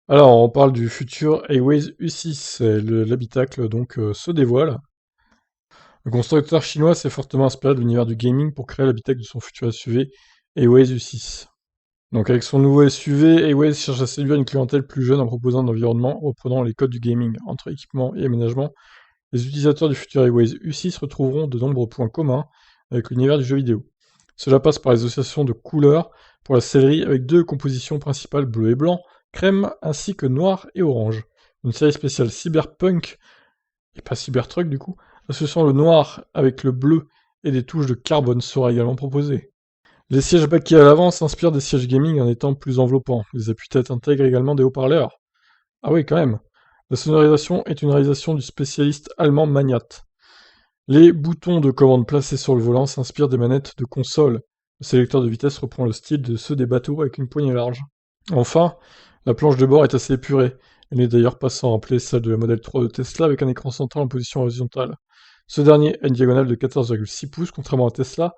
Alors, on parle du futur Hiways U6, et l'habitacle donc se dévoile. Le constructeur chinois s'est fortement inspiré de l'univers du gaming pour créer l'habitacle de son futur SUV Hiways U6. Donc avec son nouveau SUV, Hiways cherche à séduire une clientèle plus jeune en proposant un environnement reprenant les codes du gaming. Entre équipement et aménagement, les utilisateurs du futur Hiways U6 retrouveront de nombreux points communs avec l'univers du jeu vidéo. Cela passe par l'association de couleurs pour la sellerie avec deux compositions principales bleu et blanc, crème ainsi que noir et orange. Une série spéciale cyberpunk, et pas cybertruck du coup, associant le noir avec le bleu et des touches de carbone sera également proposée. Les sièges baquets à l'avant s'inspirent des sièges gaming en étant plus enveloppants. Les appuis-têtes intègrent également des haut-parleurs. Ah oui, quand même. La sonorisation est une réalisation du spécialiste allemand Magnat. Les boutons de commande placés sur le volant s'inspirent des manettes de console. Le sélecteur de vitesse reprend le style de ceux des bateaux avec une poignée large. Enfin, la planche de bord est assez épurée. Elle n'est d'ailleurs pas sans rappeler celle de la Model 3 de Tesla avec un écran central en position horizontale. Ce dernier a une diagonale de 14,6 pouces, contrairement à Tesla.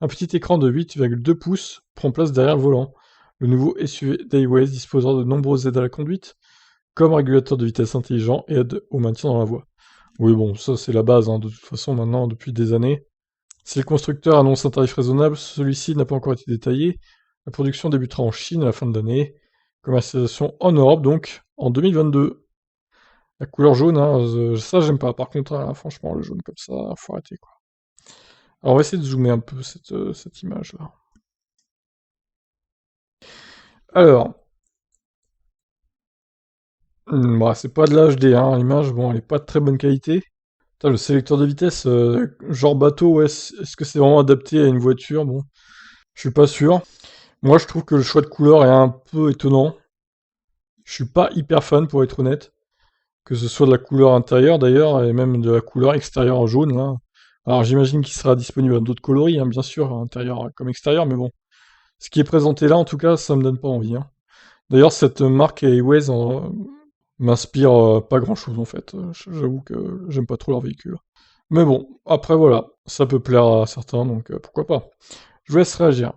Un petit écran de 8,2 pouces prend place derrière le volant. Le nouveau SUV d'Hiways disposera de nombreuses aides à la conduite, comme régulateur de vitesse intelligent et aide au maintien dans la voie. Oui, bon, ça c'est la base, hein, de toute façon, maintenant, depuis des années. Si le constructeur annonce un tarif raisonnable, celui-ci n'a pas encore été détaillé. La production débutera en Chine à la fin de l'année. Commercialisation en Europe, donc, en 2022. La couleur jaune, hein, ça j'aime pas. Par contre, hein, franchement, le jaune comme ça, faut arrêter, quoi. Alors on va essayer de zoomer un peu cette image-là. Alors, bah, c'est pas de l'HD, hein, l'image, bon, elle est pas de très bonne qualité. Putain, le sélecteur de vitesse, genre bateau, ouais, est-ce que c'est vraiment adapté à une voiture? Bon, je suis pas sûr. Moi, je trouve que le choix de couleur est un peu étonnant. Je suis pas hyper fan, pour être honnête. Que ce soit de la couleur intérieure, d'ailleurs, et même de la couleur extérieure en jaune, là. Alors, j'imagine qu'il sera disponible à d'autres coloris, hein, bien sûr, intérieur comme extérieur, mais bon. Ce qui est présenté là, en tout cas, ça me donne pas envie, hein. D'ailleurs, cette marque Hiways m'inspire pas grand-chose, en fait. J'avoue que j'aime pas trop leur véhicule. Mais bon, après, voilà. Ça peut plaire à certains, donc pourquoi pas. Je vous laisse réagir.